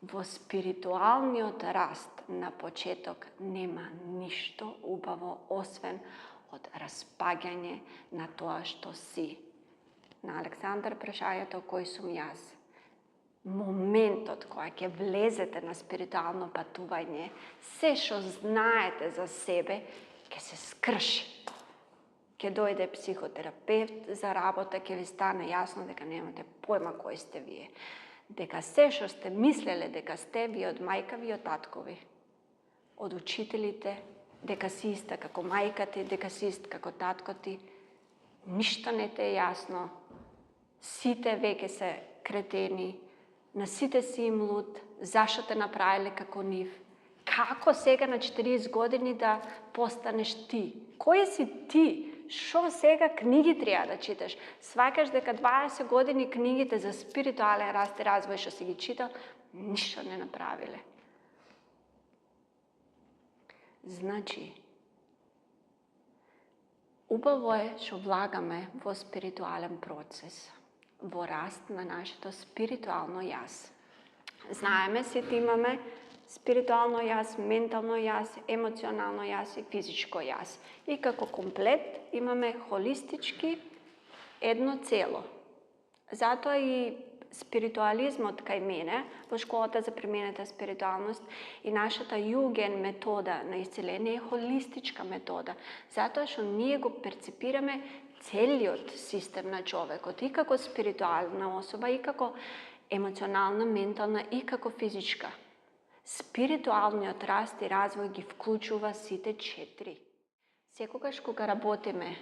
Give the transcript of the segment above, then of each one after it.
Во спиритуалниот раст на почеток нема ништо убаво, освен од распаѓање на тоа што си. На Александар прашањето кој сум јас. Моментот кога ќе влезете на спиритуално патување, се што знаете за себе ќе се скрши. Ќе дојде психотерапевт за работа, ќе ви стане јасно дека немате појма кој сте вие. Дека се што сте мислеле дека сте ви од мајка ви, од татко ви, од учителите, дека си иста како мајка ти, дека си ист како татко ти, ништо не те е јасно. Сите веќе се кретени, на сите си им луд, зашто те направиле како нив. Како сега на 40 години да постанеш ти? Кој си ти? Шо сега книги треба да читаш? Сваќаш дека 20 години книгите за спиритуален раст и развој што си ги читал, ништо не направиле. Значи, убаво е што влагаме во спиритуален процес, во раст на нашето спиритуално јас. Знаеме, сите имаме спиритуално јас, ментално јас, емоционално јас и физичко јас. И како комплет имаме холистички едно цело. Затоа и спиритуализмот кај мене, во школата за применета спиритуалност и нашата југен метода на исцеление е холистичка метода. Затоа што ние го перцепираме целиот систем на човекот, и како спиритуална особа, и како емоционална, ментална, и како физичка. Спиритуалниот раст и развој ги вклучува сите 4. Секогаш кога работиме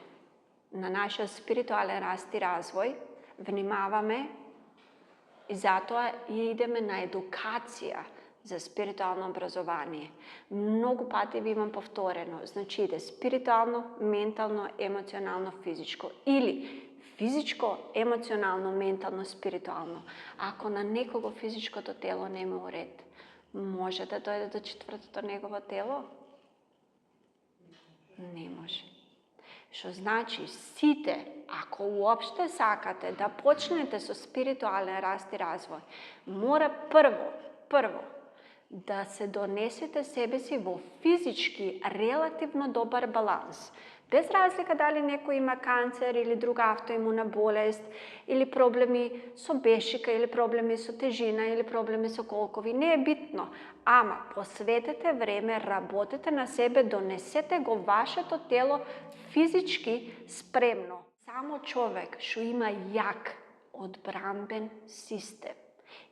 на нашиот спиритуален раст и развој, внимаваме и затоа и идеме на едукација за спиритуално образование. Многу пати ви имам повторено, значи иде спиритуално, ментално, емоционално, физичко или физичко, емоционално, ментално, спиритуално. Ако на некого физичкото тело не му уред, може да дојде до 4-тото негово тело? Не може. Што значи, сите, ако уопште сакате да почнете со спиритуален раст и развој, мора прво, да се донесете себе си во физички релативно добар баланс. Без разлика дали некој има канцер или друга автоимуна болест, или проблеми со бешика, или проблеми со тежина, или проблеми со колкови, не е битно. Ама посветете време, работете на себе, донесете го вашето тело физички спремно. Само човек што има јак одбранбен систем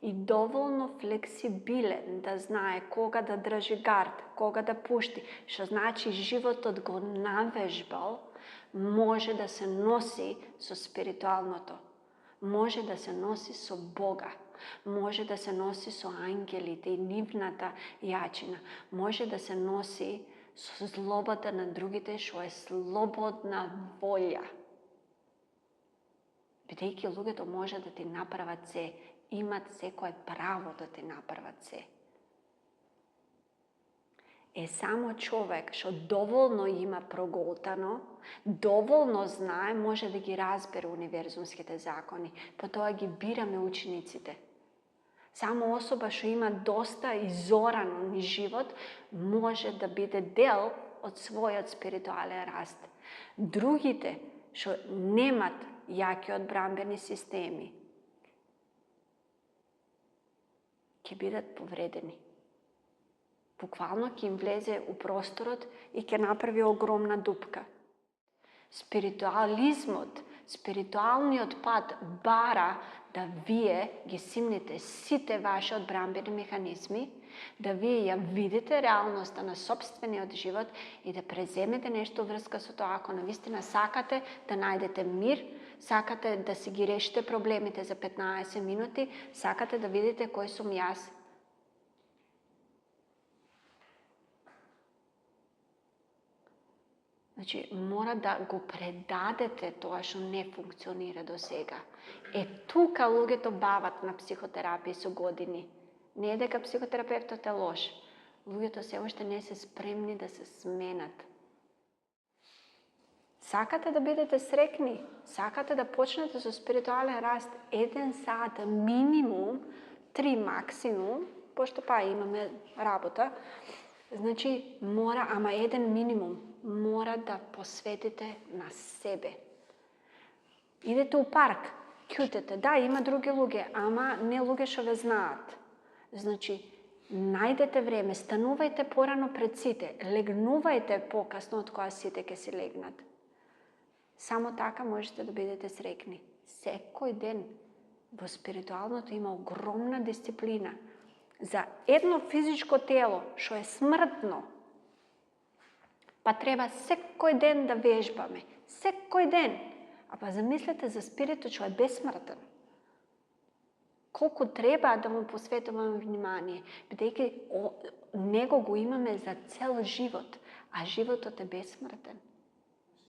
и доволно флексибилен да знае кога да држи гард, кога да пушти, што значи животот го навежбал, може да се носи со спиритуалното, може да се носи со Бога, може да се носи со ангелите и нивната јачина, може да се носи со злобата на другите, што е слободна волја. Бидејќи луѓето може да ти направат се, имат секое право да ти направат се. Само човек што доволно има проголтано, доволно знае, може да ги разбере универзумските закони, потоа ги бираме учениците. Само особа што има доста изорано ни живот, може да биде дел од својот спиритуален раст. Другите што немат јаки одбранбени системи, ќе бидат повредени. Буквално ќе им влезе у просторот и ќе направи огромна дупка. Спиритуализмот, спиритуалниот пат бара да вие ги симнете сите ваши одбранбени механизми, да вие ја видите реалноста на сопствениот живот и да преземете нешто врска со тоа, ако навистина сакате да најдете мир, сакате да си ги решите проблемите за 15 минути, сакате да видите кој сум јас. Значи, мора да го предадете тоа што не функционира до сега. Тука луѓето бават на психотерапија со години. Не е дека психотерапевтот е лош. Луѓето се уште не се спремни да се сменат. Сакате да бидете срекни, сакате да почнете со спиритуален раст 1 сат минимум, 3 максимум, пошто имаме работа. Значи, мора, ама еден минимум, мора да посветите на себе. Идете у парк, кјутете, да, има други луѓе, ама не луѓе што ве знаат. Значи, најдете време, станувајте порано пред сите, легнувајте покасно од која сите ќе си легнат. Само така можете да бидете среќни. Секој ден во спиритуалното има огромна дисциплина. За едно физичко тело што е смртно, па треба секој ден да вежбаме. Секој ден. А па замислете за спиритот што е бесмртен. Колку треба да му посветуваме внимание, бидејќи него го имаме за цел живот, а животот е бесмртен.